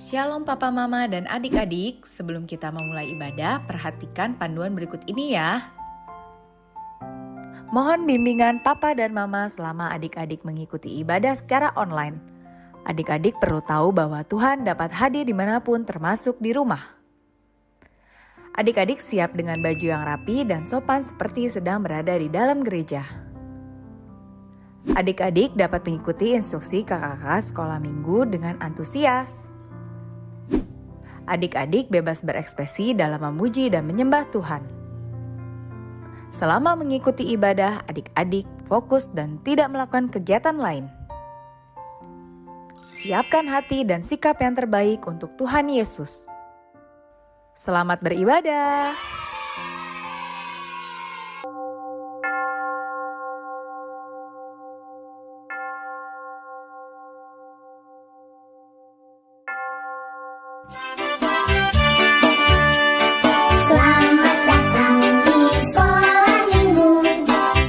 Shalom Papa Mama dan adik-adik, sebelum kita memulai ibadah, perhatikan panduan berikut ini ya. Mohon bimbingan Papa dan Mama selama adik-adik mengikuti ibadah secara online. Adik-adik perlu tahu bahwa Tuhan dapat hadir dimanapun termasuk di rumah. Adik-adik siap dengan baju yang rapi dan sopan seperti sedang berada di dalam gereja. Adik-adik dapat mengikuti instruksi kakak-kakak sekolah minggu dengan antusias. Adik-adik bebas berekspresi dalam memuji dan menyembah Tuhan. Selama mengikuti ibadah, adik-adik fokus dan tidak melakukan kegiatan lain. Siapkan hati dan sikap yang terbaik untuk Tuhan Yesus. Selamat beribadah. Selamat datang di sekolah minggu,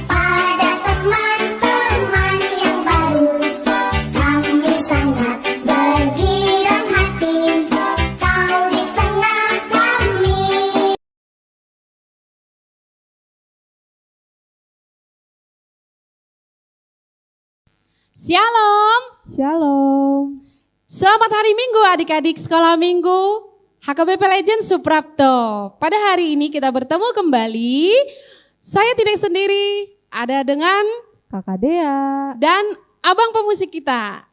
pada teman-teman yang baru. Kami sangat bergirang hati, kau di tengah kami. Shalom, Shalom. selamat hari Minggu adik-adik sekolah minggu HKBP Legend Suprapto. Pada hari ini kita bertemu kembali, saya tidak sendiri, ada dengan Kakak Dea. dan abang pemusik kita.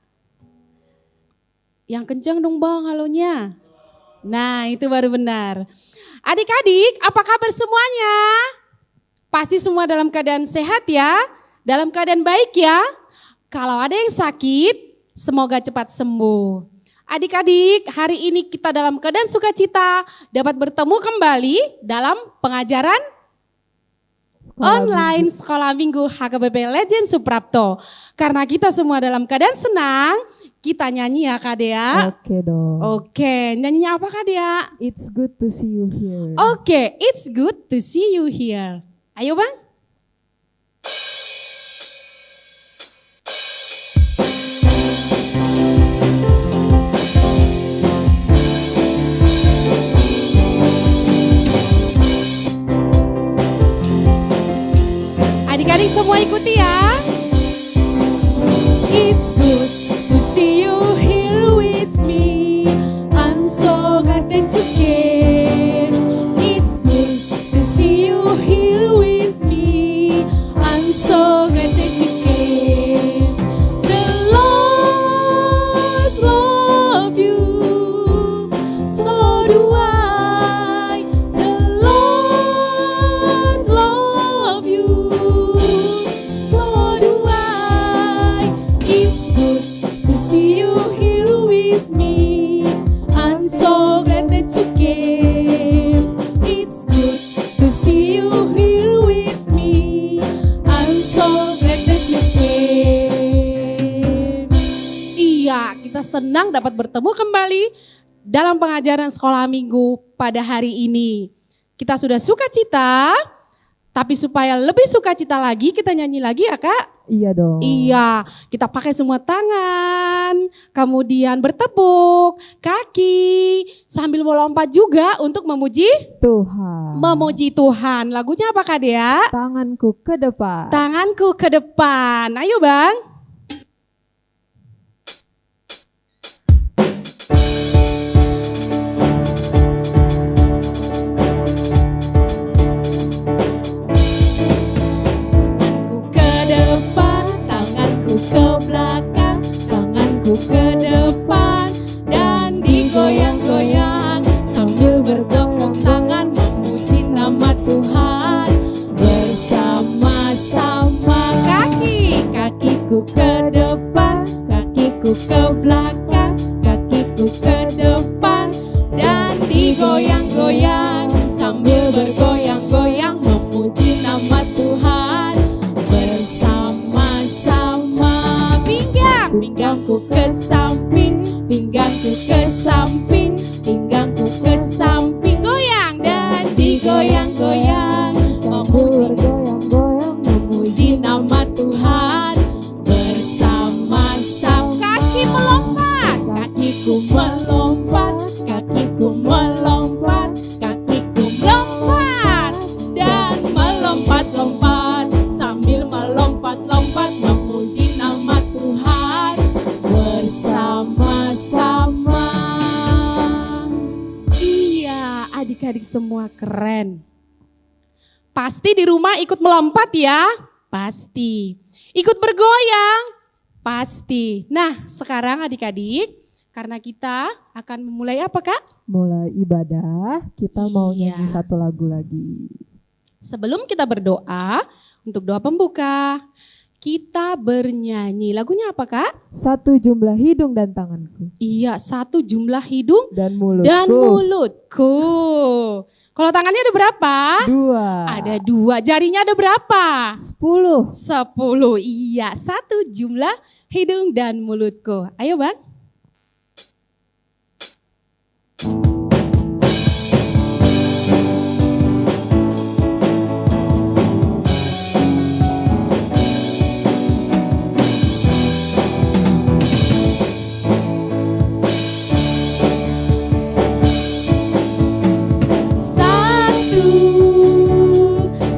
Yang kencang dong bang halonya. Nah itu baru benar. Adik-adik apa kabar semuanya? Pasti semua dalam keadaan sehat ya, dalam keadaan baik ya. Kalau ada yang sakit, semoga cepat sembuh. Adik-adik, hari ini kita dalam keadaan sukacita dapat bertemu kembali dalam pengajaran online sekolah minggu HKBP Legend Suprapto. Karena kita semua dalam keadaan senang, kita nyanyi ya Kak Dea. Oke dong. Oke, nyanyinya apa Kak Dea? It's good to see you here. Oke, it's good to see you here. Ayo Bang. Adik-adik semua ikuti ya. It's good to see you here with me. I'm so glad that you came. It's good to see you here with me. I'm so glad that you came. The Lord love you, so do I. The Lord love you, so do I. It's good to see you here with me. I'm so glad that you came. It's good to see you here with me. I'm so glad that you came. Iya, kita senang dapat bertemu kembali dalam pengajaran sekolah minggu pada hari ini. Kita sudah sukacita, tapi supaya lebih sukacita lagi kita nyanyi lagi ya Kak? Iya dong. Iya, kita pakai semua tangan, kemudian bertepuk kaki, sambil melompat juga untuk memuji Tuhan. Lagunya apa Kak Dea? Tanganku ke depan. Tanganku ke depan. Ayo Bang. Tanganku ke depan, tanganku ke belakang, tanganku ke depan dan digoyang-goyang sambil bertepuk tangan memuji nama Tuhan bersama-sama. Kakiku ke depan, kakiku ke belakang, kakiku ke depan dan digoyang-goyang sambil bergoyang-goyang memuji nama Tuhan bersama-sama. Pinggangku ke samping, pinggangku ke samping, pinggangku ke samping, goyang dan digoyang-goyang memuji nama Tuhan bersama-sama. Kaki melompat, kakiku melompat. adik-adik semua keren. Pasti di rumah ikut melompat ya? Pasti. Ikut bergoyang? Pasti. Nah, sekarang adik-adik, karena kita akan memulai apa, Kak? Mulai ibadah, kita mau Iya. nyanyi satu lagu lagi. Sebelum kita berdoa, untuk doa pembuka, kita bernyanyi. Lagunya apa, Kak? Satu jumlah hidung dan tanganku Iya, satu jumlah hidung dan mulutku. dan mulutku. Kalau tangannya ada berapa? 2. Ada 2. Jarinya ada berapa? 10. 10. Iya, satu jumlah hidung dan mulutku. Ayo Bang.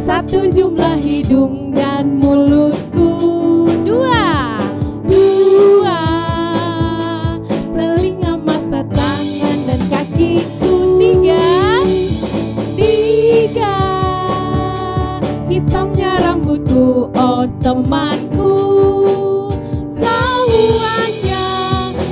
Satu jumlah hidung dan mulutku. 2 telinga, mata, tangan dan kakiku. 3 hitamnya rambutku, oh temanku. Semuanya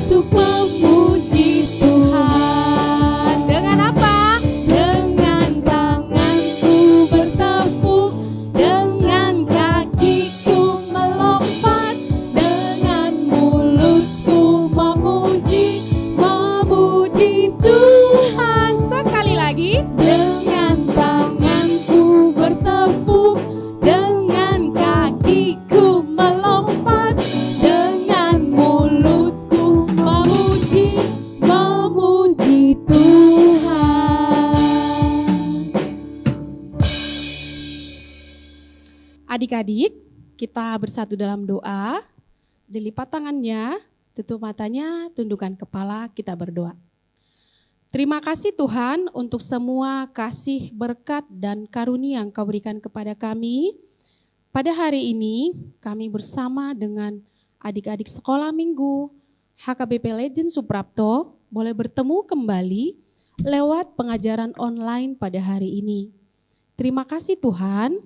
untuk memuji Tuhan. Dengan apa? Dengan tanganku bertepuk, dengan kakiku melompat, dengan mulutku memuji Tuhan. Sekali lagi. Dengan tanganku bertepuk, dengan kakiku melompat, dengan mulutku memuji Tuhan. Adik-adik, kita bersatu dalam doa. Dilipat tangannya, tutup matanya, tundukkan kepala, kita berdoa. Terima kasih Tuhan untuk semua kasih, berkat, dan karunia yang Kau berikan kepada kami. Pada hari ini kami bersama dengan adik-adik sekolah minggu HKBP Legend Suprapto boleh bertemu kembali lewat pengajaran online pada hari ini. Terima kasih Tuhan,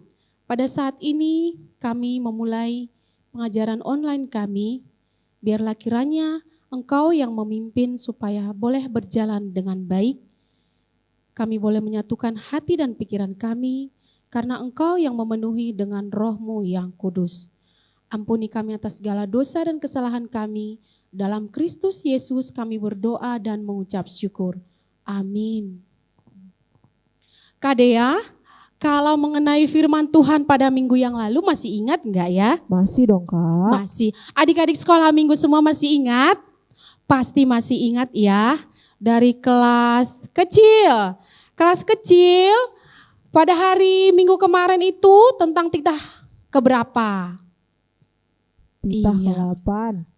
pada saat ini kami memulai pengajaran online kami. Biarlah kiranya Engkau yang memimpin supaya boleh berjalan dengan baik. Kami boleh menyatukan hati dan pikiran kami, karena Engkau yang memenuhi dengan Roh-Mu yang kudus. Ampuni kami atas segala dosa dan kesalahan kami. Dalam Kristus Yesus kami berdoa dan mengucap syukur. Amin. Kak Dea, kalau mengenai firman Tuhan pada minggu yang lalu masih ingat enggak ya? Masih dong Kak. Masih. Adik-adik sekolah minggu semua masih ingat? Pasti masih ingat ya. Dari kelas kecil. Kelas kecil pada hari minggu kemarin itu tentang titah keberapa? Titah Iya. ke-8.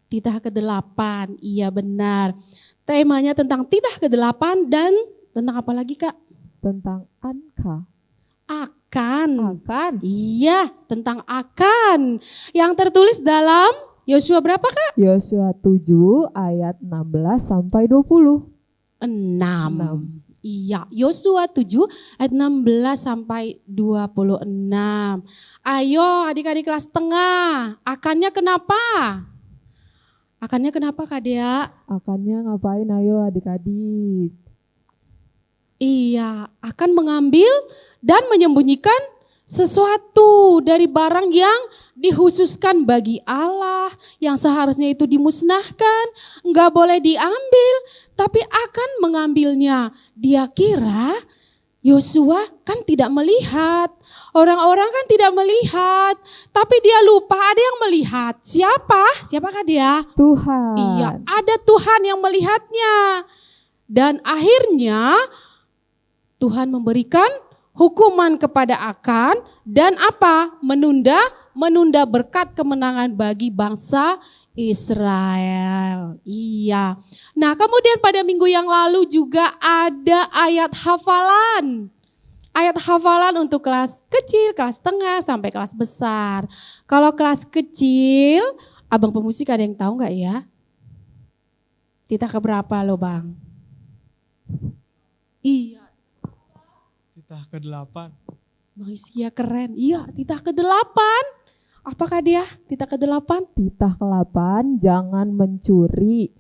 Titah ke-8, iya benar. Temanya tentang titah ke-8 dan tentang apa lagi Kak? Tentang Anka. Akan. Akan. Iya, tentang akan. Yang tertulis dalam Yosua berapa Kak? Yosua 7 ayat 16 sampai 20. 6. Iya, Yosua 7 ayat 16 sampai 26. Ayo adik-adik kelas tengah, akannya kenapa? Akannya kenapa Kak Dea? Akannya ngapain ayo adik-adik? Iya, akan mengambil dan menyembunyikan sesuatu dari barang yang dikhususkan bagi Allah, yang seharusnya itu dimusnahkan, enggak boleh diambil, tapi akan mengambilnya. Dia kira Yosua kan tidak melihat, orang-orang kan tidak melihat, tapi dia lupa ada yang melihat. Siapa? Siapakah dia? Tuhan. Iya, ada Tuhan yang melihatnya. Dan akhirnya Tuhan memberikan hukuman kepada Akan dan apa? Menunda berkat kemenangan bagi bangsa Israel. Iya. Nah, kemudian pada minggu yang lalu juga ada ayat hafalan. Ayat hafalan untuk kelas kecil, kelas tengah, sampai kelas besar. Kalau kelas kecil, abang pemusik ada yang tahu nggak ya? Titah keberapa loh bang? Iya. Titah ke-8. Bang Iskia keren. Iya, titah ke-8. Apakah dia titah ke-8? Titah ke-8, jangan mencuri.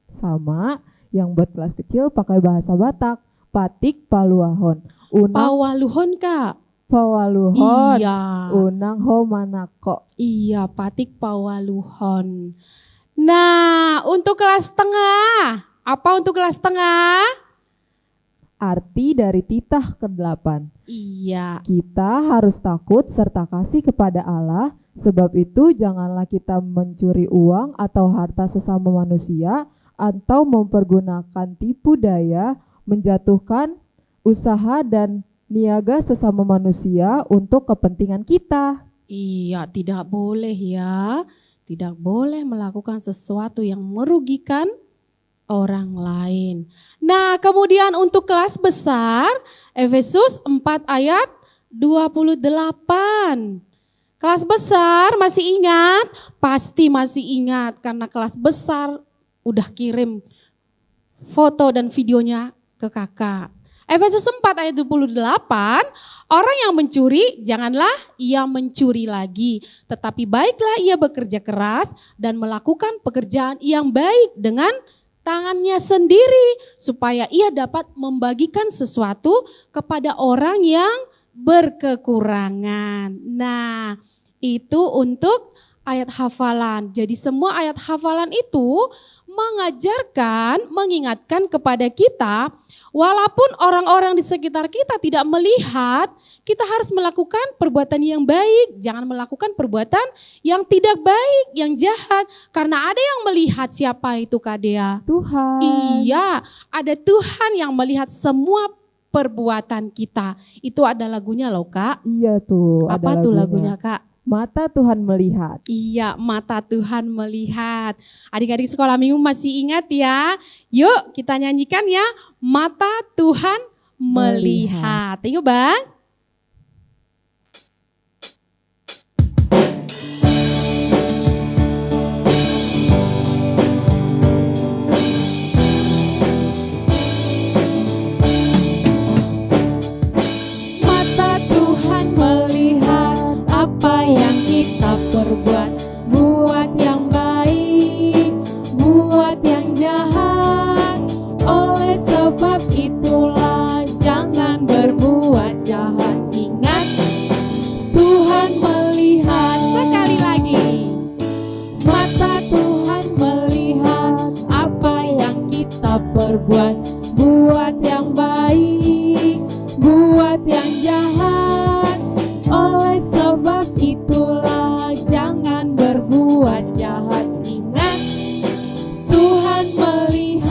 Sama yang buat kelas kecil pakai bahasa Batak. Patik paluahon. Unang Pawaluhon Kak. pawaluhon. Iya. Unang ho manako. Iya, patik pawaluhon. Nah, untuk kelas tengah. Apa untuk kelas tengah? Arti dari titah ke-8. Iya. Kita harus takut serta kasih kepada Allah. Sebab itu janganlah kita mencuri uang atau harta sesama manusia atau mempergunakan tipu daya, menjatuhkan usaha dan niaga sesama manusia untuk kepentingan kita. Iya, tidak boleh ya. Tidak boleh melakukan sesuatu yang merugikan orang lain. Nah, kemudian untuk kelas besar, Efesus 4 ayat 28. Kelas besar masih ingat? Pasti masih ingat karena kelas besar udah kirim foto dan videonya ke kakak. Efesus 4 ayat 28, orang yang mencuri janganlah ia mencuri lagi, tetapi baiklah ia bekerja keras dan melakukan pekerjaan yang baik dengan tangannya sendiri supaya ia dapat membagikan sesuatu kepada orang yang berkekurangan. Nah, itu untuk ayat hafalan. Jadi semua ayat hafalan itu mengajarkan, mengingatkan kepada kita, walaupun orang-orang di sekitar kita tidak melihat, kita harus melakukan perbuatan yang baik, jangan melakukan perbuatan yang tidak baik, yang jahat. Karena ada yang melihat siapa itu Kak Dea? Tuhan. Iya, ada Tuhan yang melihat semua perbuatan kita. Itu ada lagunya loh Kak. Iya tuh. Apa ada tuh lagunya Kak? Mata Tuhan melihat. Iya, mata Tuhan melihat. Adik-adik sekolah minggu masih ingat ya? Yuk kita nyanyikan ya, mata Tuhan melihat. Yuk Bang. Mata Tuhan melihat apa yang kita perbuat, buat yang baik, buat yang jahat. Oleh sebab itulah jangan berbuat jahat. Ingat, Tuhan melihat. Sekali lagi, mata Tuhan melihat apa yang kita perbuat, buat yang baik, buat yang jahat. Oleh sebab itulah jangan berbuat jahat. Ingat, Tuhan melihat.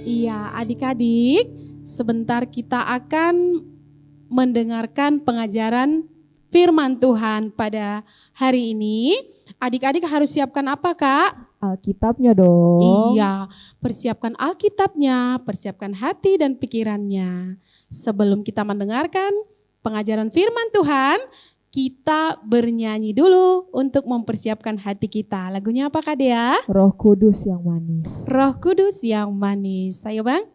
Iya, adik-adik, sebentar kita akan mendengarkan pengajaran firman Tuhan pada hari ini. Adik-adik harus siapkan apa Kak? Alkitabnya dong. Iya, persiapkan Alkitabnya, persiapkan hati dan pikirannya. Sebelum kita mendengarkan pengajaran firman Tuhan, kita bernyanyi dulu untuk mempersiapkan hati kita. Lagunya apa Kak Dea? Roh Kudus yang manis. Roh Kudus yang manis. Ayo Bang.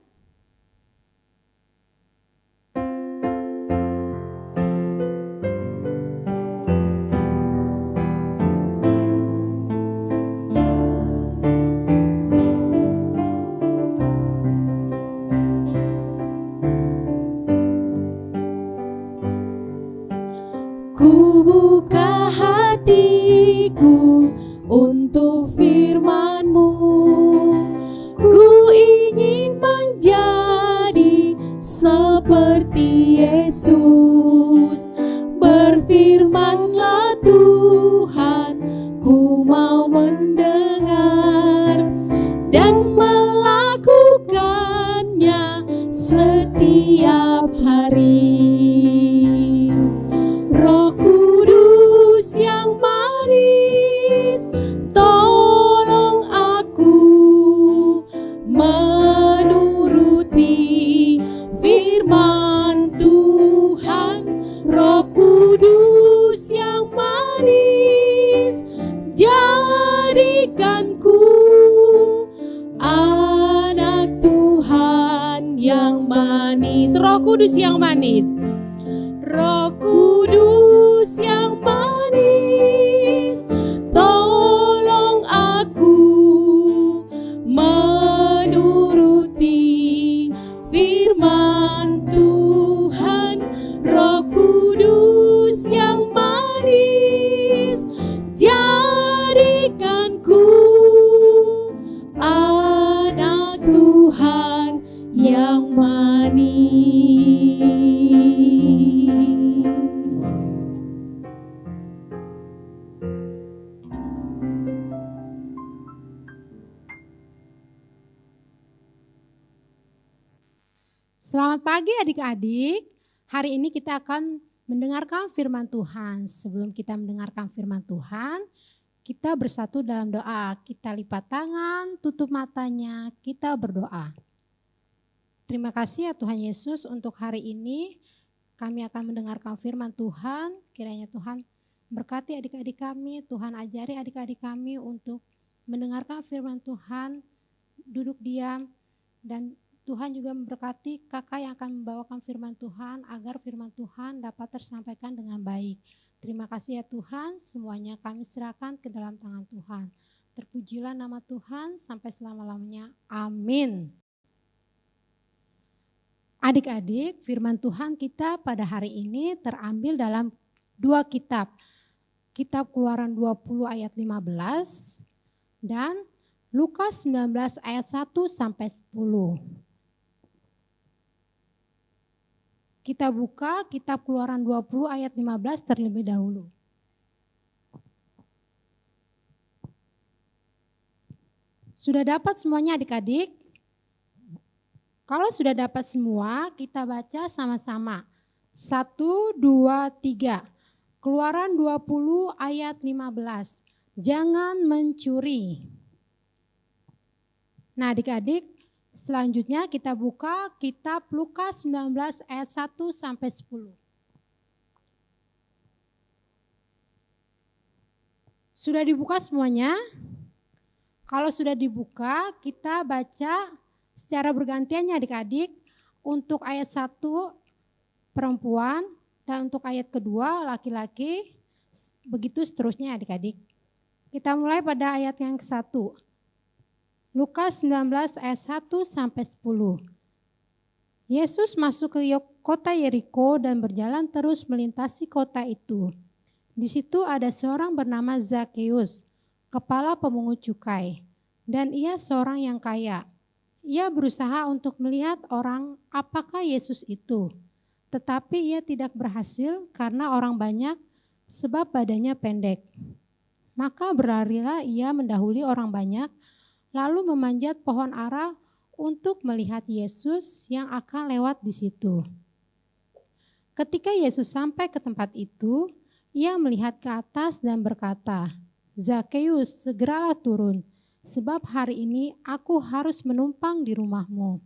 Ku buka hatiku untuk firman-Mu. Ku ingin menjadi manis, Roh Kudus yang manis. Roh Kudus yang manis, tolong aku menuruti firman Tuhan. Roh Kudus yang manis, jadikanku anak Tuhan yang manis. Selamat pagi adik-adik. Hari ini kita akan mendengarkan firman Tuhan. Sebelum kita mendengarkan firman Tuhan, kita bersatu dalam doa. Kita lipat tangan, tutup matanya, kita berdoa. Terima kasih ya Tuhan Yesus untuk hari ini. Kami akan mendengarkan firman Tuhan. Kiranya Tuhan berkati adik-adik kami. Tuhan ajari adik-adik kami untuk mendengarkan firman Tuhan, duduk diam, dan Tuhan juga memberkati kakak yang akan membawakan firman Tuhan agar firman Tuhan dapat tersampaikan dengan baik. Terima kasih ya Tuhan, semuanya kami serahkan ke dalam tangan Tuhan. Terpujilah nama Tuhan sampai selama-lamanya. Amin. Adik-adik, firman Tuhan kita pada hari ini terambil dalam 2 kitab. Kitab Keluaran 20 ayat 15 dan Lukas 19 ayat 1 sampai 10. Kita buka kitab Keluaran 20 ayat 15 terlebih dahulu. Sudah dapat semuanya adik-adik? Kalau sudah dapat semua, kita baca sama-sama. 1, 2, 3. Keluaran 20 ayat 15. Jangan mencuri. Nah adik-adik, selanjutnya kita buka kitab Lukas 19 ayat 1 sampai 10. Sudah dibuka semuanya? Kalau sudah dibuka, kita baca secara bergantian ya adik-adik. Untuk ayat 1 perempuan dan untuk ayat kedua laki-laki, begitu seterusnya adik-adik. Kita mulai pada ayat yang ke-1. Lukas 19 ayat 1 sampai 10. Yesus masuk ke kota Yeriko dan berjalan terus melintasi kota itu. Di situ ada seorang bernama Zakheus, kepala pemungut cukai, dan ia seorang yang kaya. Ia berusaha untuk melihat orang apakah Yesus itu, tetapi ia tidak berhasil karena orang banyak sebab badannya pendek. Maka berlarilah ia mendahului orang banyak, lalu memanjat pohon ara untuk melihat Yesus yang akan lewat di situ. Ketika Yesus sampai ke tempat itu, ia melihat ke atas dan berkata, "Zakheus, segeralah turun, sebab hari ini aku harus menumpang di rumahmu."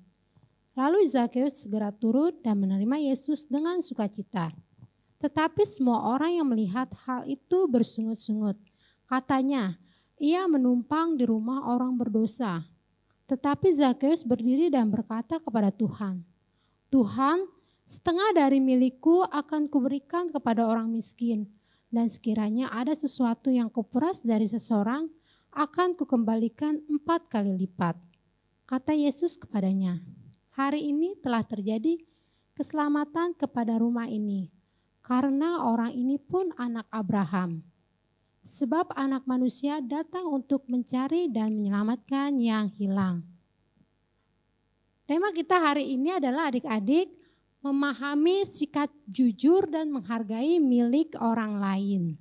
Lalu Zakheus segera turun dan menerima Yesus dengan sukacita. Tetapi semua orang yang melihat hal itu bersungut-sungut. Katanya, ia menumpang di rumah orang berdosa. Tetapi Zakheus berdiri dan berkata kepada Tuhan, "Tuhan, setengah dari milikku akan kuberikan kepada orang miskin, dan sekiranya ada sesuatu yang kuperas dari seseorang, akan kukembalikan 4 kali lipat." Kata Yesus kepadanya, "Hari ini telah terjadi keselamatan kepada rumah ini, karena orang ini pun anak Abraham. Sebab anak manusia datang untuk mencari dan menyelamatkan yang hilang." Tema kita hari ini adalah adik-adik memahami sikap jujur dan menghargai milik orang lain.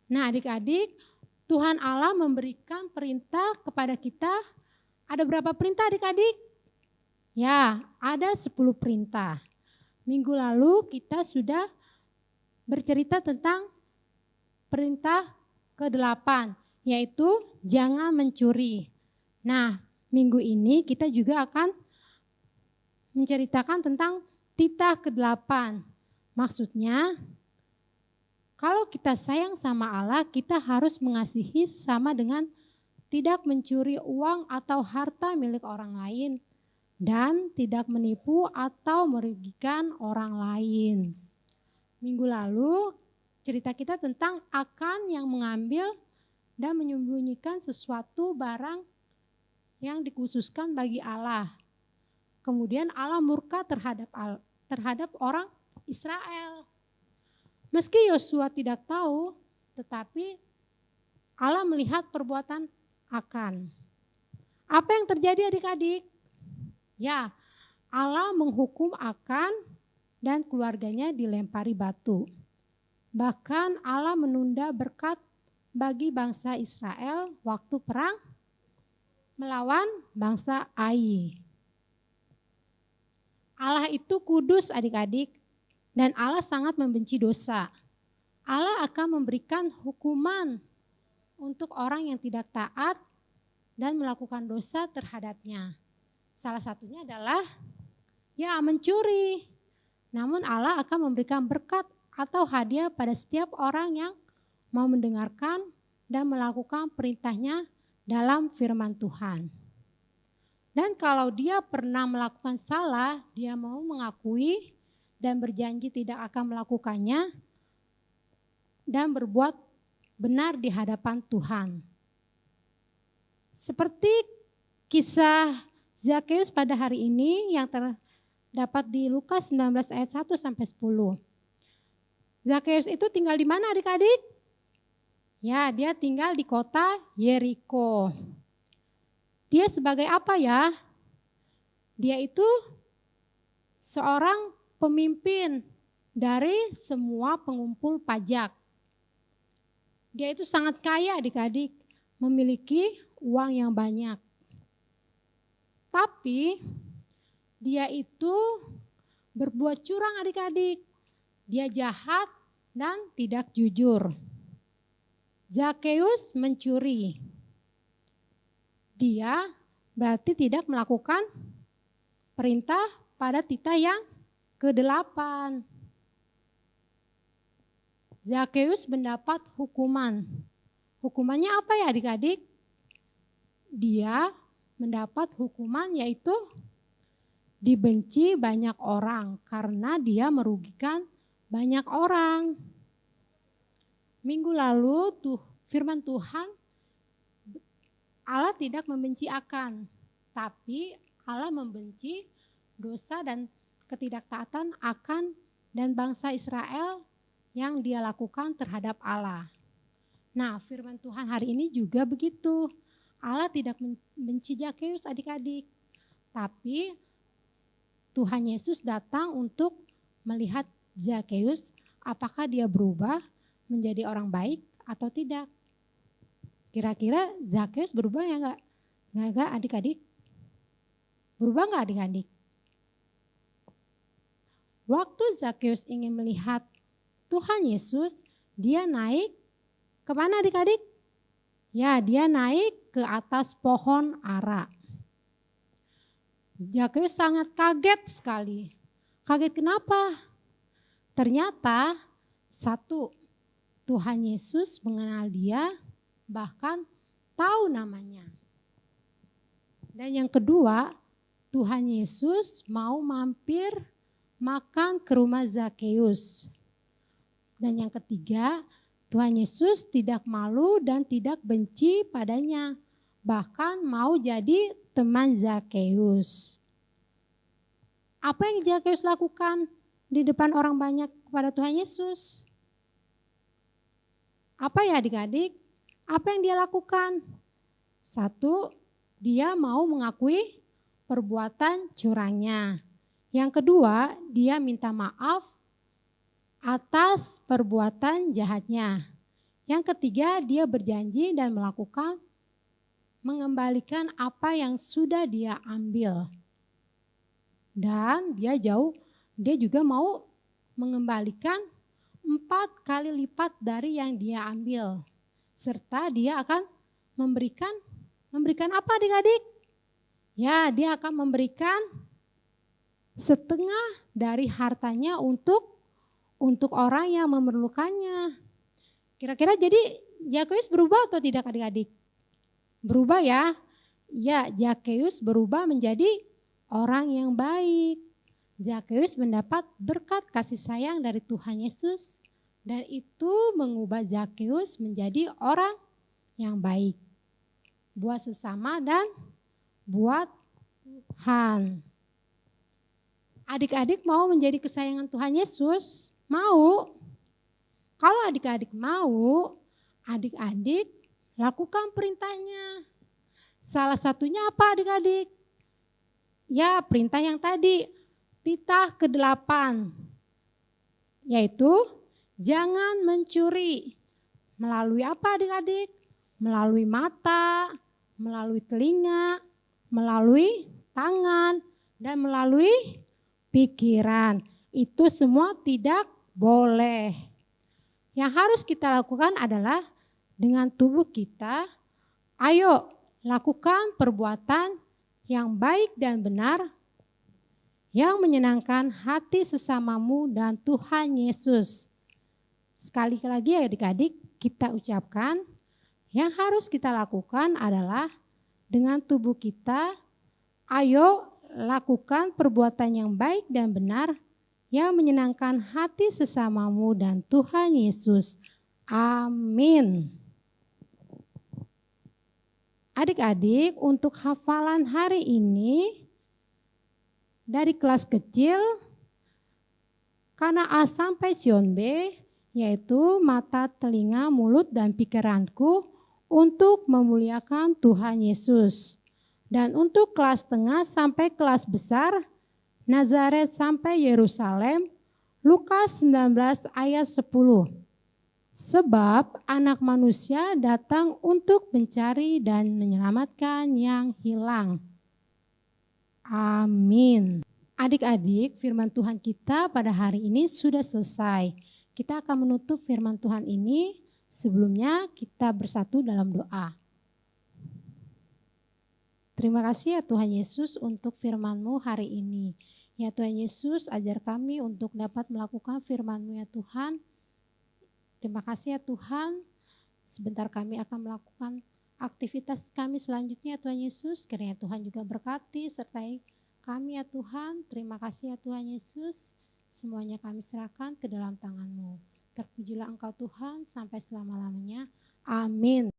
Nah adik-adik, Tuhan Allah memberikan perintah kepada kita. Ada berapa perintah adik-adik? Ya, ada 10 perintah. Minggu lalu kita sudah bercerita tentang perintah ke-8, yaitu jangan mencuri. Nah, minggu ini kita juga akan menceritakan tentang titah ke-8. Maksudnya, kalau kita sayang sama Allah, kita harus mengasihi sesama dengan tidak mencuri uang atau harta milik orang lain. dan tidak menipu atau merugikan orang lain. Minggu lalu cerita kita tentang Akan yang mengambil dan menyembunyikan sesuatu barang yang dikhususkan bagi Allah. Kemudian Allah murka terhadap orang Israel. Meski Yosua tidak tahu, tetapi Allah melihat perbuatan Akan. Apa yang terjadi adik-adik? Ya, Allah menghukum Akan dan keluarganya dilempari batu. Bahkan Allah menunda berkat bagi bangsa Israel waktu perang melawan bangsa Ai. Allah itu kudus adik-adik dan Allah sangat membenci dosa. Allah akan memberikan hukuman untuk orang yang tidak taat dan melakukan dosa terhadapnya. Salah satunya adalah mencuri. Namun Allah akan memberikan berkat atau hadiah pada setiap orang yang mau mendengarkan dan melakukan perintahnya dalam firman Tuhan. Dan kalau dia pernah melakukan salah, dia mau mengakui dan berjanji tidak akan melakukannya dan berbuat benar di hadapan Tuhan. Seperti kisah Zakheus pada hari ini yang terdapat di Lukas 19 ayat 1 sampai 10. Zakheus itu tinggal di mana adik-adik? Ya, dia tinggal di kota Yeriko. Dia sebagai apa ya? Dia itu seorang pemimpin dari semua pengumpul pajak. Dia itu sangat kaya adik-adik, memiliki uang yang banyak. Tapi dia itu berbuat curang adik-adik. Dia jahat dan tidak jujur. Zakheus mencuri. Dia berarti tidak melakukan perintah pada titah yang ke-8. Zakheus mendapat hukuman. Hukumannya apa ya adik-adik? Dia mendapat hukuman yaitu dibenci banyak orang karena dia merugikan banyak orang. Minggu lalu firman Tuhan, Allah tidak membenci Akan, tapi Allah membenci dosa dan ketidaktaatan Akan dan bangsa Israel yang dia lakukan terhadap Allah. Nah, firman Tuhan hari ini juga begitu. Allah tidak membenci Zakheus adik-adik, tapi Tuhan Yesus datang untuk melihat Zakheus apakah dia berubah menjadi orang baik atau tidak. Kira-kira Zakheus berubah ya enggak? Enggak adik-adik? Berubah enggak adik-adik? Waktu Zakheus ingin melihat Tuhan Yesus, dia naik kemana adik-adik? Ya, dia naik ke atas pohon ara. Zakheus sangat kaget sekali. Kaget kenapa? Ternyata Tuhan Yesus mengenal dia, bahkan tahu namanya. Dan yang kedua, Tuhan Yesus mau mampir makan ke rumah Zakheus. Dan yang ketiga, Tuhan Yesus tidak malu dan tidak benci padanya, bahkan mau jadi teman Zakheus. Apa yang Zakheus lakukan di depan orang banyak kepada Tuhan Yesus? Apa ya adik-adik? Apa yang dia lakukan? Satu, dia mau mengakui perbuatan curangnya. Yang kedua, dia minta maaf atas perbuatan jahatnya. Yang ketiga, dia berjanji dan mengembalikan apa yang sudah dia ambil. Dan dia juga mau mengembalikan 4 kali lipat dari yang dia ambil. Serta dia akan memberikan apa adik-adik? Ya, dia akan memberikan setengah dari hartanya untuk orang yang memerlukannya. Kira-kira jadi Zakheus berubah atau tidak adik-adik? Berubah ya. Ya, Zakheus berubah menjadi orang yang baik. Zakheus mendapat berkat kasih sayang dari Tuhan Yesus dan itu mengubah Zakheus menjadi orang yang baik buat sesama dan buat Tuhan. Adik-adik mau menjadi kesayangan Tuhan Yesus? Mau? Kalau adik-adik mau, adik-adik lakukan perintahnya. Salah satunya apa adik-adik? Ya, perintah yang tadi, titah ke-8, yaitu jangan mencuri. Melalui apa adik-adik? Melalui mata, melalui telinga, melalui tangan, dan melalui pikiran. Itu semua tidak boleh. Yang harus kita lakukan adalah dengan tubuh kita, ayo lakukan perbuatan yang baik dan benar, yang menyenangkan hati sesamamu dan Tuhan Yesus. Sekali lagi adik-adik kita ucapkan, yang harus kita lakukan adalah dengan tubuh kita, ayo lakukan perbuatan yang baik dan benar, yang menyenangkan hati sesamamu dan Tuhan Yesus. Amin. Adik-adik, untuk hafalan hari ini dari kelas kecil karena A sampai Sion B, yaitu mata, telinga, mulut, dan pikiranku untuk memuliakan Tuhan Yesus. Dan untuk kelas tengah sampai kelas besar, Nazaret sampai Yerusalem, Lukas 19 ayat 10. Sebab anak manusia datang untuk mencari dan menyelamatkan yang hilang. Amin. Adik-adik, firman Tuhan kita pada hari ini sudah selesai. Kita akan menutup firman Tuhan ini, sebelumnya kita bersatu dalam doa. Terima kasih ya Tuhan Yesus untuk firman-Mu hari ini. Ya Tuhan Yesus, ajar kami untuk dapat melakukan firman-Mu ya Tuhan. Terima kasih ya Tuhan, sebentar kami akan melakukan aktivitas kami selanjutnya ya Tuhan Yesus. Kiranya Tuhan juga berkati sertai kami ya Tuhan. Terima kasih ya Tuhan Yesus, semuanya kami serahkan ke dalam tangan-Mu. Terpujilah Engkau Tuhan sampai selama-lamanya. Amin.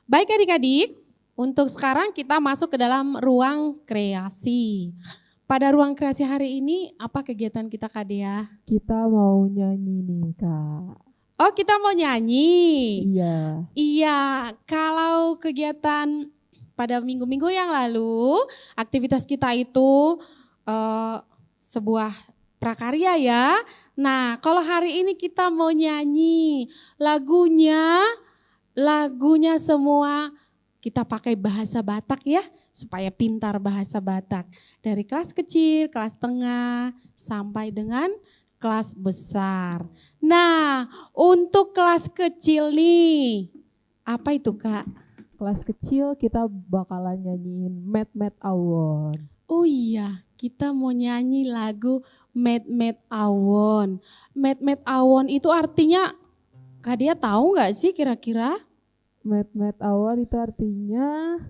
Baik adik-adik, untuk sekarang kita masuk ke dalam ruang kreasi. Pada ruang kreasi hari ini, apa kegiatan kita Kak Dea? Kita mau nyanyi nih Kak. Oh, kita mau nyanyi. Iya. Iya, kalau kegiatan pada minggu-minggu yang lalu, aktivitas kita itu sebuah prakarya ya. Nah, kalau hari ini kita mau nyanyi lagunya semua kita pakai bahasa Batak ya, supaya pintar bahasa Batak. Dari kelas kecil, kelas tengah, sampai dengan kelas besar. Nah, untuk kelas kecil nih, apa itu Kak? Kelas kecil kita bakalan nyanyiin Met Awon. Oh iya, kita mau nyanyi lagu Met Awon. Met Awon itu artinya, Kak Dia tahu nggak sih kira-kira? Met Awon itu artinya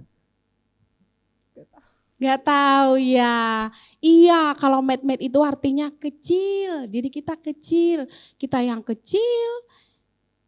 Gak tahu ya. Iya, kalau met itu artinya kecil. Jadi kita kecil, kita yang kecil,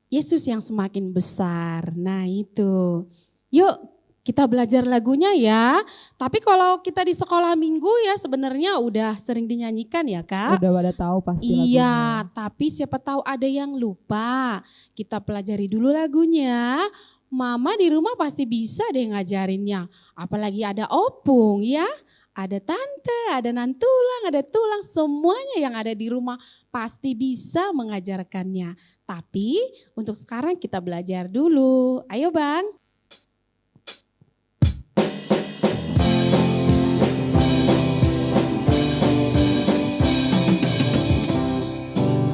Yesus yang semakin besar. Nah itu. Yuk kita belajar lagunya ya. Tapi kalau kita di sekolah minggu ya sebenarnya udah sering dinyanyikan ya Kak. udah pada tahu pasti lagunya. Iya, tapi siapa tahu ada yang lupa. Kita pelajari dulu lagunya. Mama di rumah pasti bisa deh ngajarinnya. Apalagi ada opung ya. Ada tante, ada nantulang, ada tulang. Semuanya yang ada di rumah pasti bisa mengajarkannya. Tapi untuk sekarang kita belajar dulu. Ayo Bang.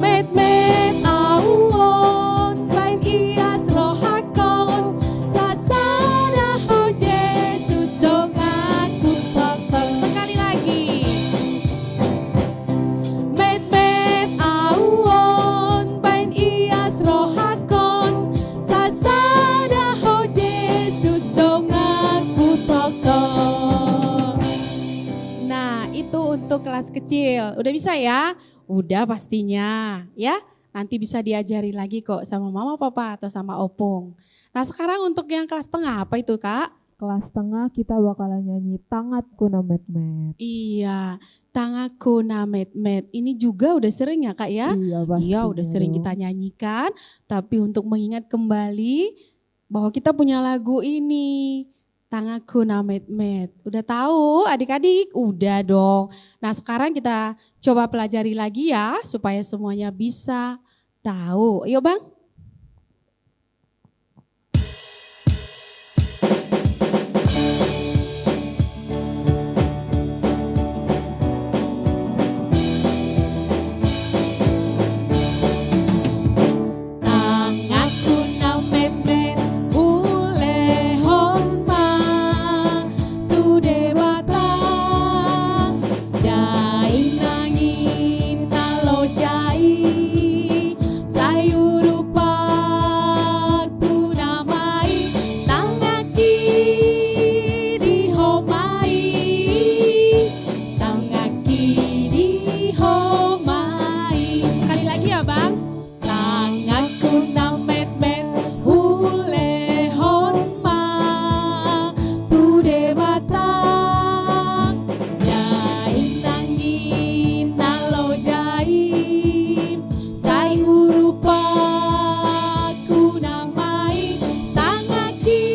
Met awon, bain ias rohakon, sasana ho Yesus doaku pokok. Sekali lagi. Met untuk kelas kecil. Udah bisa ya? Udah pastinya ya. Nanti bisa diajari lagi kok sama mama papa atau sama opung. Nah sekarang untuk yang kelas tengah apa itu kak? Kelas tengah kita bakalan nyanyi Tangatku na met-met. Iya, tangaku na met-met. Ini juga udah sering ya kak ya? Iya Iya udah sering dong. kita nyanyikan. Tapi untuk mengingat kembali bahwa kita punya lagu ini. Tangaku na met-met. Udah tahu adik-adik? Udah dong. Nah sekarang kita coba pelajari lagi ya. Supaya semuanya bisa tahu. Yuk bang. Tangaku na met-met ule homma tu debata jai nangin talo jai sayurupa ku namai tangaki di homai sekali lagi ya bang. Tangaku na met-met hule honma tu debata jai nangin nalo jai sai urupa ku namai tangaki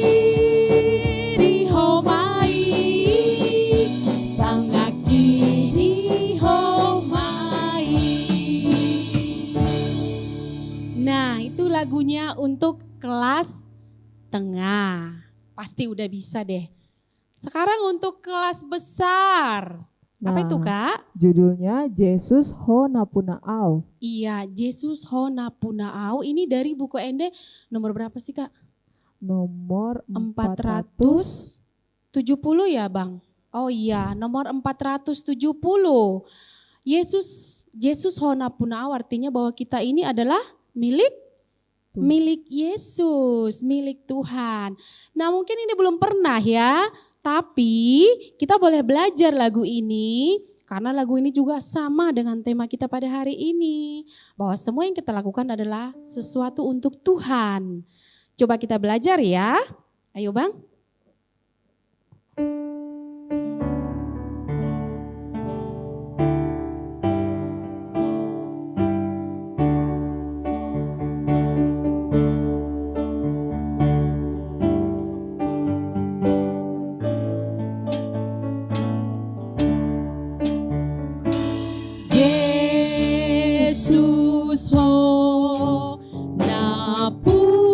di homai Nah, itu lagunya untuk kelas tengah. Pasti udah bisa deh. Sekarang untuk kelas besar. Apa itu, Nah, Kak? Judulnya Yesus ho napuna au. Iya, Yesus ho napunaau. Ini dari buku Ende nomor berapa sih, Kak? Nomor 470 ya, Bang? Oh iya, nomor 470. Yesus ho napunaau artinya bahwa kita ini adalah milik Yesus, milik Tuhan. Nah mungkin ini belum pernah ya, tapi kita boleh belajar lagu ini karena lagu ini juga sama dengan tema kita pada hari ini. Bahwa semua yang kita lakukan adalah sesuatu untuk Tuhan. Coba kita belajar ya, ayo bang. Yesus ho napunaau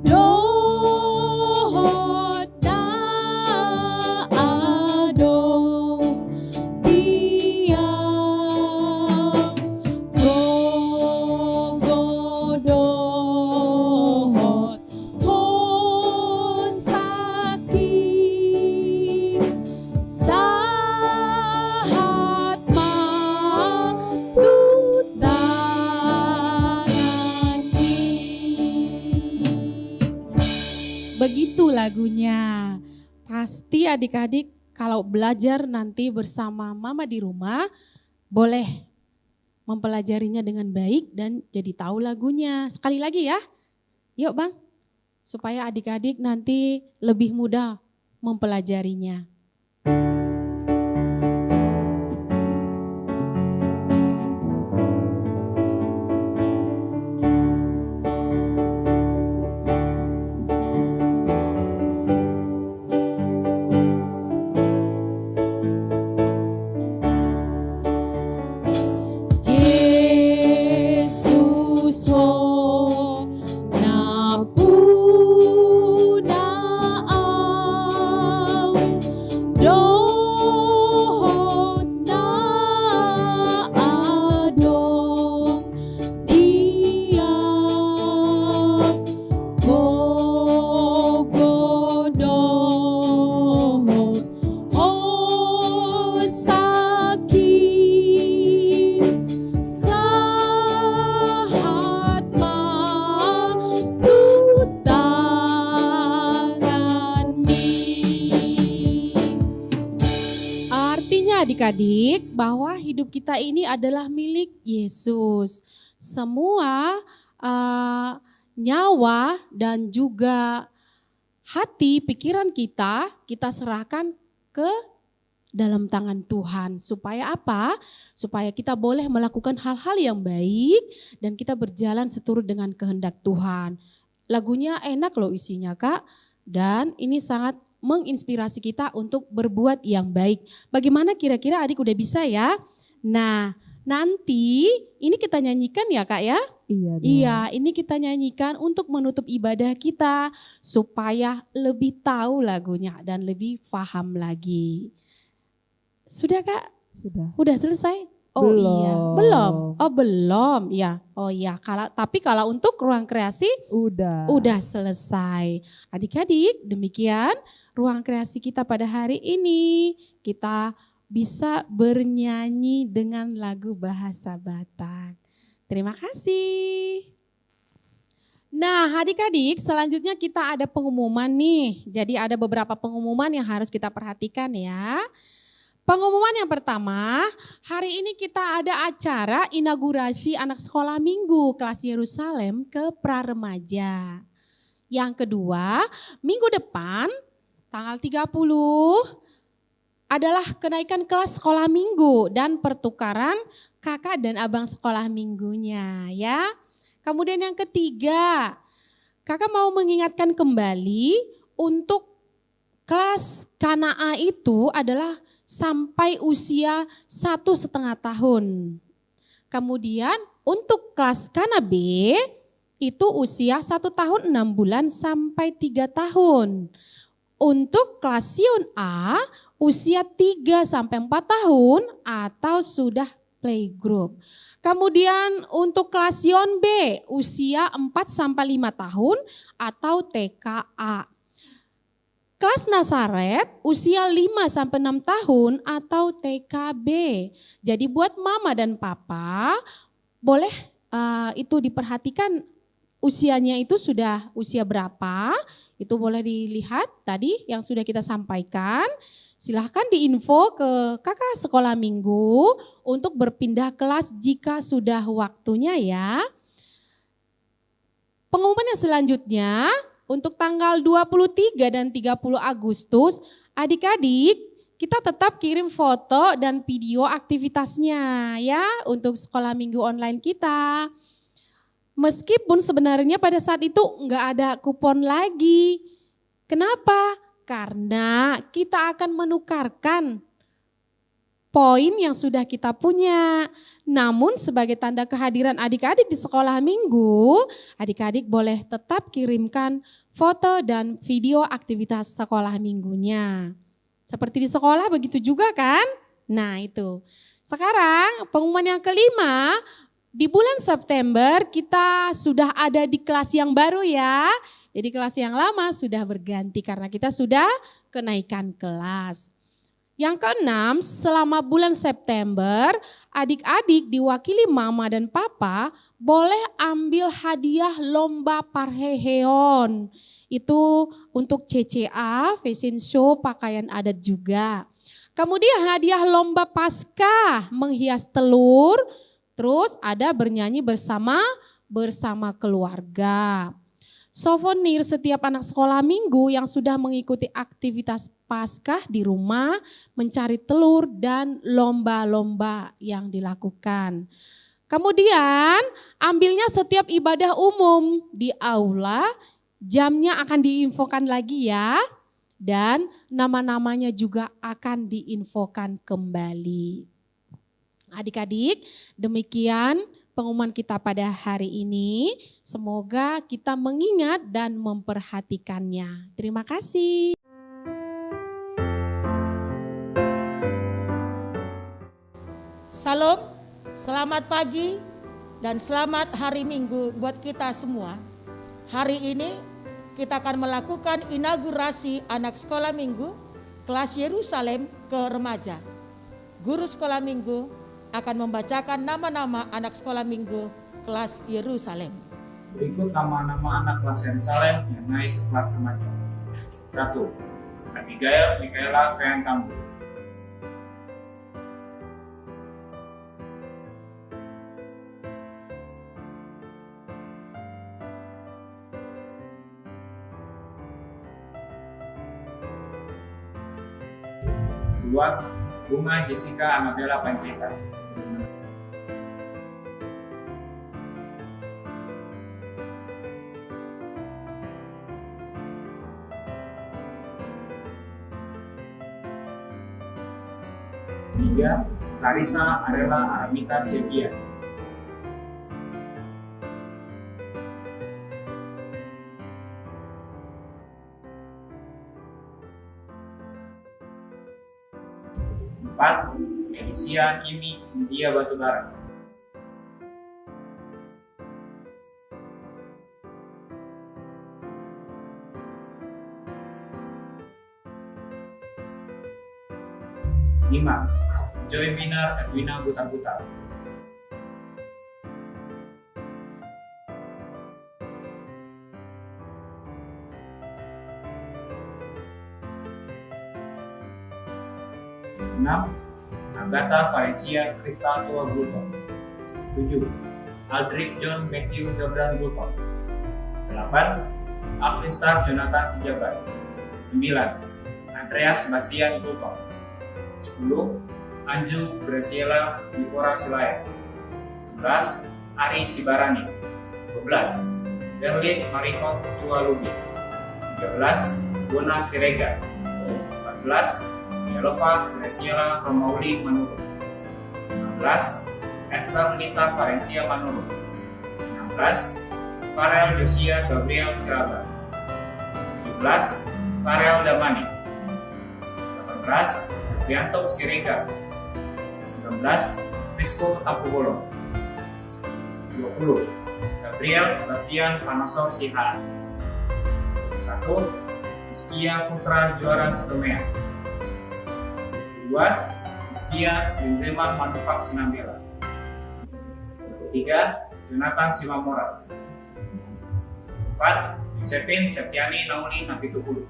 dohot na adong tiang gogodohot ho sakit sahat matutangani. Begitu lagunya. Pasti adik-adik kalau belajar nanti bersama mama di rumah boleh mempelajarinya dengan baik dan jadi tahu lagunya. Sekali lagi ya. Yuk bang. Supaya adik-adik nanti lebih mudah mempelajarinya. Yesus ho napunaau dohot na adong tiang gogodohot ho sakit sahat matutangani. adik-adik bahwa hidup kita ini adalah milik Yesus. Semua nyawa dan juga hati, pikiran kita serahkan ke dalam tangan Tuhan. Supaya apa? Supaya kita boleh melakukan hal-hal yang baik dan kita berjalan seturut dengan kehendak Tuhan. Lagunya enak loh isinya Kak, dan ini sangat menginspirasi kita untuk berbuat yang baik. Bagaimana kira-kira adik udah bisa ya? Nah, nanti ini kita nyanyikan ya Kak ya? Iya dong. Iya, ini kita nyanyikan untuk menutup ibadah kita supaya lebih tahu lagunya dan lebih paham lagi. Sudah Kak? Sudah. Udah selesai? Oh Belum. iya, belum. Oh belum, ya. Oh iya, tapi kalau untuk ruang kreasi udah selesai. Adik-adik, demikian ruang kreasi kita pada hari ini. Kita bisa bernyanyi dengan lagu bahasa Batak. Terima kasih. Nah adik-adik, selanjutnya kita ada pengumuman nih. Jadi ada beberapa pengumuman yang harus kita perhatikan ya. Pengumuman yang pertama, hari ini kita ada acara inaugurasi anak sekolah minggu kelas Yerusalem ke pra-remaja. Yang kedua, minggu depan tanggal 30 adalah kenaikan kelas sekolah minggu dan pertukaran kakak dan abang sekolah minggunya ya. Kemudian yang ketiga, kakak mau mengingatkan kembali untuk kelas Kanaa itu adalah sampai usia 1,5 tahun. Kemudian untuk kelas Kana B itu usia 1 tahun 6 bulan sampai 3 tahun. Untuk kelas Sion A usia 3 sampai 4 tahun atau sudah playgroup. Kemudian untuk kelas Sion B usia 4 sampai 5 tahun atau TKA. Kelas Nazaret usia 5 sampai 6 tahun atau TKB. Jadi buat mama dan papa boleh itu diperhatikan usianya itu sudah usia berapa. Itu boleh dilihat tadi yang sudah kita sampaikan. Silahkan diinfo ke kakak sekolah minggu untuk berpindah kelas jika sudah waktunya ya. Pengumuman yang selanjutnya untuk tanggal 23 dan 30 Agustus, adik-adik kita tetap kirim foto dan video aktivitasnya ya untuk sekolah minggu online kita. Meskipun sebenarnya pada saat itu enggak ada kupon lagi. Kenapa? Karena kita akan menukarkan poin yang sudah kita punya. Namun sebagai tanda kehadiran adik-adik di sekolah minggu, adik-adik boleh tetap kirimkan foto dan video aktivitas sekolah minggunya. Seperti di sekolah begitu juga kan? Nah itu. Sekarang pengumuman yang kelima, di bulan September kita sudah ada di kelas yang baru ya. Jadi kelas yang lama sudah berganti karena kita sudah kenaikan kelas. Yang keenam, selama bulan September, adik-adik diwakili mama dan papa boleh ambil hadiah lomba parheheon. Itu untuk CCA, fashion show, pakaian adat juga. Kemudian hadiah lomba Paskah, menghias telur, terus ada bernyanyi bersama keluarga. Souvenir setiap anak sekolah minggu yang sudah mengikuti aktivitas Paskah di rumah, mencari telur dan lomba-lomba yang dilakukan. Kemudian ambilnya setiap ibadah umum di aula, jamnya akan diinfokan lagi ya. Dan nama-namanya juga akan diinfokan kembali. Adik-adik, demikian pengumuman kita pada hari ini. Semoga kita mengingat dan memperhatikannya. Terima kasih. Salam, selamat pagi dan selamat hari Minggu buat kita semua. Hari ini kita akan melakukan inaugurasi anak sekolah minggu kelas Yerusalem ke remaja. Guru sekolah minggu akan membacakan nama-nama anak sekolah minggu kelas Yerusalem. Berikut nama-nama anak kelas Yerusalem yang naik ke kelas remaja. 1. Abigail Michaela Feyantambu. 2. Bunga Jessica Amabella Panjaitan. Tiga, Clarissa Arela Aramita Silvia. Empat, Felicia Kimi India Batubara. Lima, Joy Minar Edwina Butar-Butar. Enam, Agatha Valencia Kristal Tua Gulton. 7. Aldrich John Matthew Jordan Gulton. 8. Alvistar Jonathan Sijabat. 9. Andreas Sebastian Gulton. 10. Anju Graciela Dipora Silaya. 11. Ari Sibarani. 12. Berlin Marikot Tua Lubis. 13. Bona Sirega. 14. Yelova Graciela Romauli Manurung. 16. Esther Lita Valencia Manurung. 16. Farel Josia Gabriel Siraba. 17. Farel Damani. 18. Bianto Sirega. 19. Frisco Tapugolo. 20. Gabriel Sebastian Panosor Sihaan. 21. Iskia Putra Juara Setomea. 2. Iskia Benzema Manupak Sinambela. 23. Jonathan Simamora. 4. Josephine Septiani Nauli Napitupulu.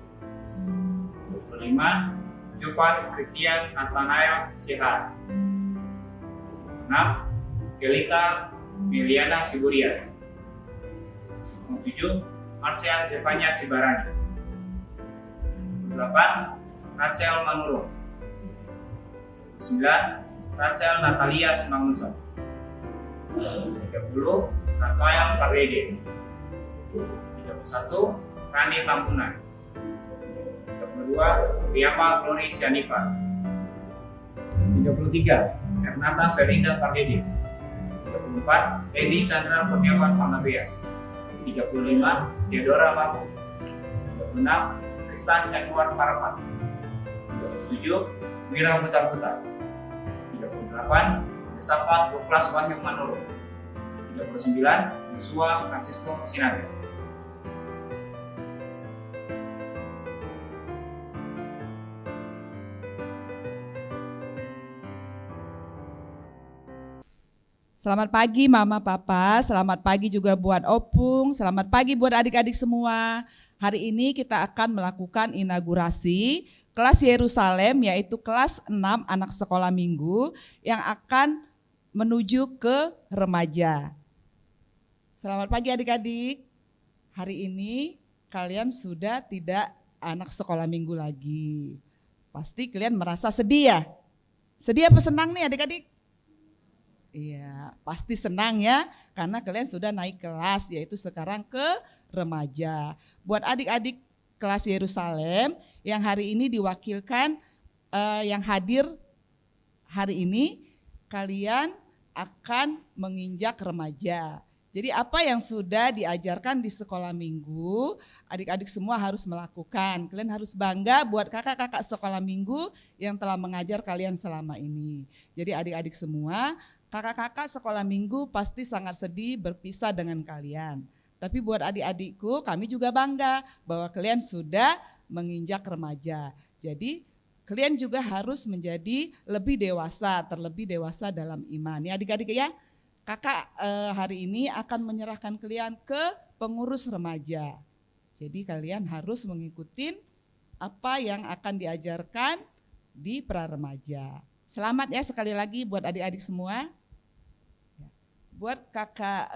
25. Jovan Christian Nathanael Sihat. 6. Kelita Miliana Siburia. 7. Marsian Zevanya Sibarani. 8. Rachel Manurung. 9. Rachel Natalia Simangunson. 30. Rafael Parede. 31. Rani Tampunan. 32. Riyama Glory Sianipa. 33. Ernata Ferinda Pardede. 34. Edi Chandra Kurniawan Pangabea. 35. Theodora Marco. 36. Tristan Edward Parapat. 37. Mira Butar-Butar. 38. Yosafat Buklas Wahyu Manurung. 39. Yosua Francisco Sinaga. Selamat pagi Mama Papa, selamat pagi juga buat Opung, selamat pagi buat adik-adik semua. Hari ini kita akan melakukan inaugurasi kelas Yerusalem, yaitu kelas 6 anak sekolah minggu yang akan menuju ke remaja. Selamat pagi adik-adik. Hari ini kalian sudah tidak anak sekolah minggu lagi. Pasti kalian merasa sedih ya? Sedih apa senang nih adik-adik? Iya, pasti senang ya, karena kalian sudah naik kelas, yaitu sekarang ke remaja. Buat adik-adik kelas Yerusalem yang hari ini diwakilkan, yang hadir hari ini, kalian akan menginjak remaja. Jadi apa yang sudah diajarkan di sekolah minggu, adik-adik semua harus melakukan. Kalian harus bangga buat kakak-kakak sekolah minggu yang telah mengajar kalian selama ini. Jadi adik-adik semua, kakak-kakak sekolah minggu pasti sangat sedih berpisah dengan kalian. Tapi buat adik-adikku, kami juga bangga bahwa kalian sudah menginjak remaja. Jadi kalian juga harus menjadi lebih dewasa, terlebih dewasa dalam iman. Ya adik-adik ya, kakak hari ini akan menyerahkan kalian ke pengurus remaja. Jadi kalian harus mengikuti apa yang akan diajarkan di pra-remaja. Selamat ya sekali lagi buat adik-adik semua. Buat kakak,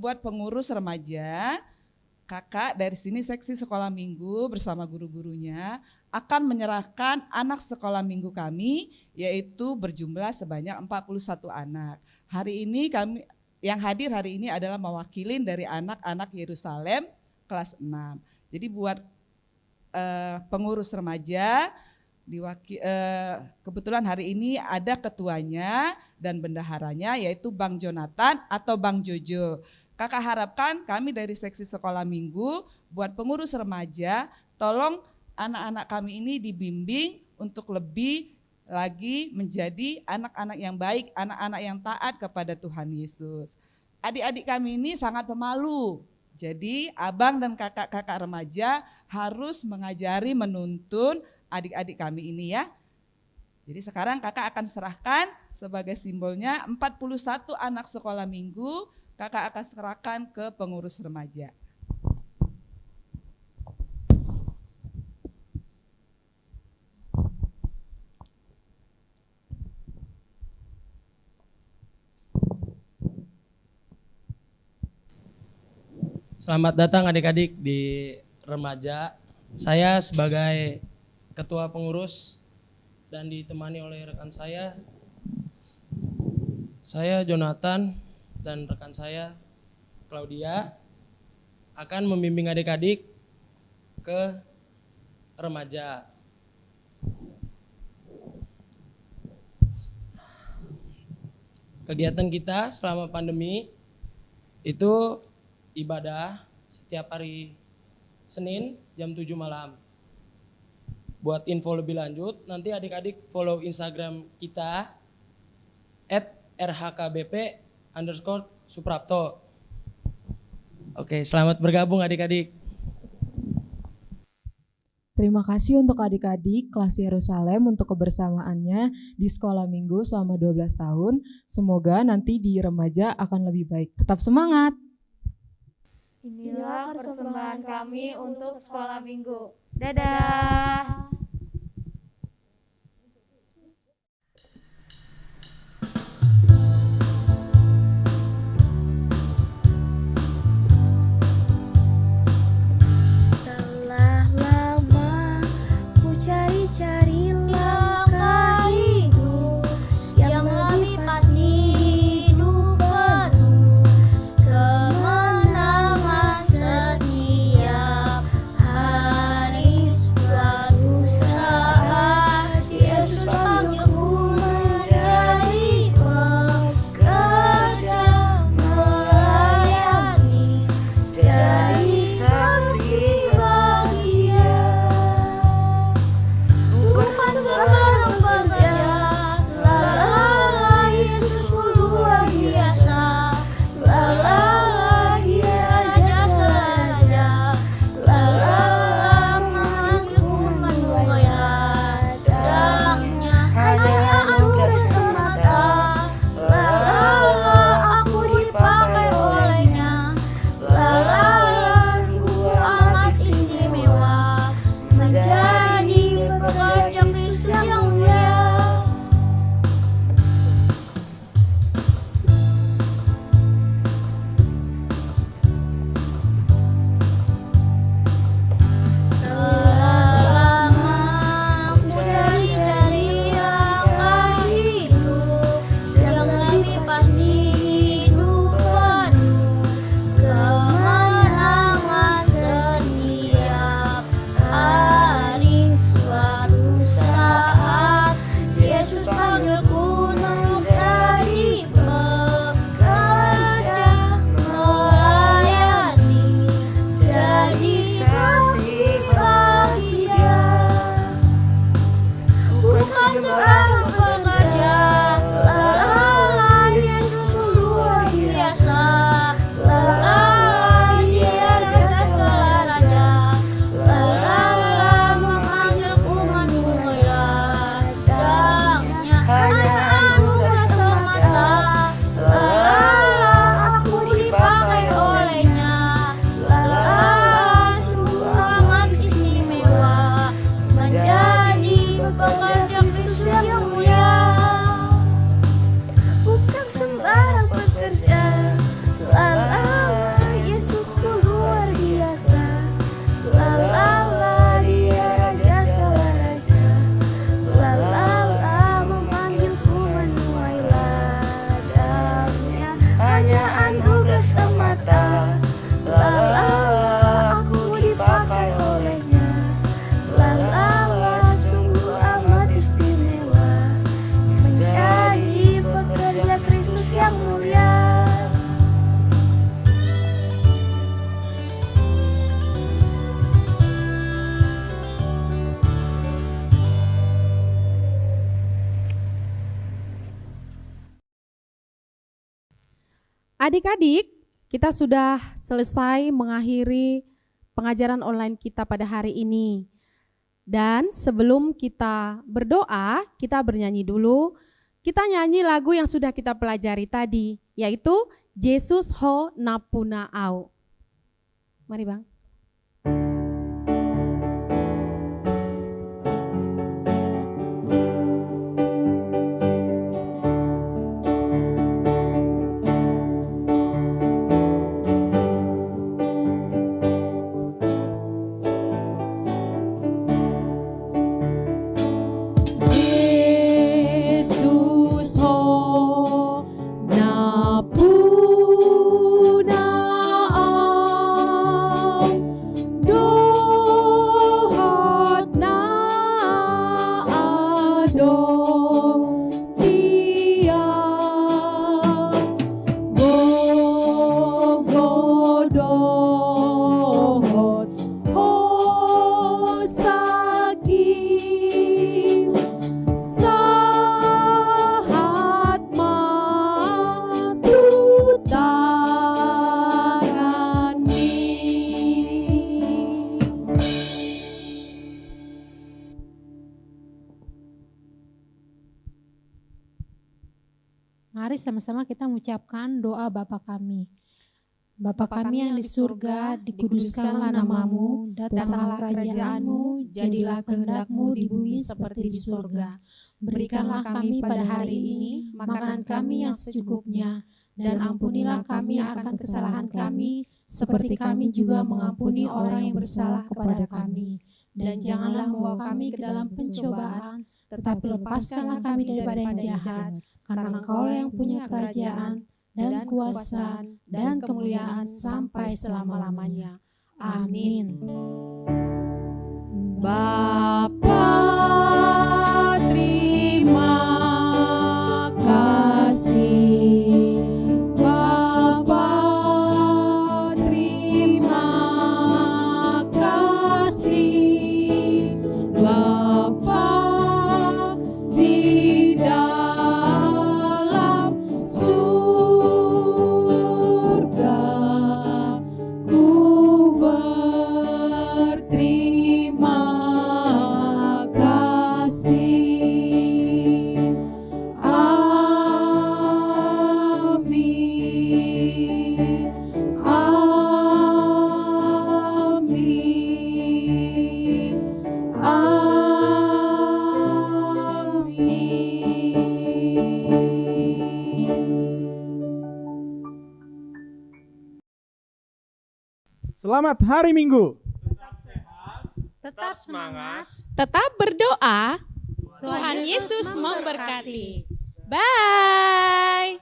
buat pengurus remaja, kakak dari sini seksi sekolah minggu bersama guru-gurunya akan menyerahkan anak sekolah minggu kami, yaitu berjumlah sebanyak 41 anak. Hari ini kami yang hadir hari ini adalah mewakilin dari anak-anak Yerusalem kelas 6. Jadi buat pengurus remaja, kebetulan hari ini ada ketuanya dan bendaharanya, yaitu Bang Jonathan atau Bang Jojo. Kakak harapkan kami dari seksi sekolah minggu buat pengurus remaja, tolong anak-anak kami ini dibimbing untuk lebih lagi menjadi anak-anak yang baik, anak-anak yang taat kepada Tuhan Yesus. Adik-adik kami ini sangat pemalu, jadi abang dan kakak-kakak remaja harus mengajari, menuntun adik-adik kami ini ya. Jadi sekarang kakak akan serahkan sebagai simbolnya 41 anak sekolah minggu, kakak akan serahkan ke pengurus remaja. Selamat datang adik-adik di remaja. Saya sebagai ketua pengurus dan ditemani oleh rekan saya Jonathan dan rekan saya Claudia akan membimbing adik-adik ke remaja. Kegiatan kita selama pandemi itu ibadah setiap hari Senin jam 7 malam. Buat info lebih lanjut, nanti adik-adik follow Instagram kita @rhkbp_suprapto. Oke, selamat bergabung adik-adik. Terima kasih untuk adik-adik kelas Yerusalem untuk kebersamaannya di sekolah minggu selama 12 tahun. Semoga nanti di remaja akan lebih baik. Tetap semangat! Inilah persembahan kami untuk sekolah minggu. Dadah! Telah lama ku cari-cari langkah hidup yang lebih pasti, hidup penuh kemenangan setiap hari. Suatu saat Yesus panggilku menjadi pekerja melayani, jadi saksi bagi Dia. Bukan seorang pekerja, la Yesusku luar biasa, la Dia raja segala raja, la memanggilku menuai ladangnya, hanya anugerah semata, la aku dipakai olehnya, la sungguh amat istimewa, menjadi pekerja Kristus yang mulia. Telah lama ku cari-cari langkah hidup yang lebih pasti, hidup penuh kemenangan setiap hari. Suatu saat Yesus panggilku untuk jadi pekerja melayani, jadi saksi bagi Dia. Bukan seorang pekerja, la Yesusku luar biasa, la Dia raja segala raja, la memanggilku menuai ladangnya, hanya anugerah semata, la aku dipakai olehnya, la sungguh amat istimewa, menjadi pekerja Kristus yang Adik-adik, kita sudah selesai mengakhiri pengajaran online kita pada hari ini. Dan sebelum kita berdoa, kita bernyanyi dulu. Kita nyanyi lagu yang sudah kita pelajari tadi, yaitu Yesus ho napuna au. Mari Bang. Yesus ho napuna au, dohat na adong tia, gogodohot ho sakim, sahat matutangani. Mari sama-sama kita mengucapkan doa Bapa kami. Bapa kami yang di surga, dikuduskanlah namamu, datanglah kerajaanmu, jadilah kehendakmu di bumi seperti di surga. Berikanlah kami pada hari ini makanan kami yang secukupnya, dan ampunilah kami akan kesalahan kami, seperti kami juga mengampuni orang yang bersalah kepada kami. Dan janganlah membawa kami ke dalam pencobaan, tetapi lepaskanlah kami daripada yang jahat, karena Engkau yang punya kerajaan, dan kuasa, dan kemuliaan sampai selama-lamanya. Amin. Bapa, terima kasih. Bapa, terima kasih. Bapa di dalam surga, ku berterima kasih. Amin. Amin. Selamat hari Minggu. Tetap semangat. Tetap berdoa. Tuhan Yesus memberkati. Bye.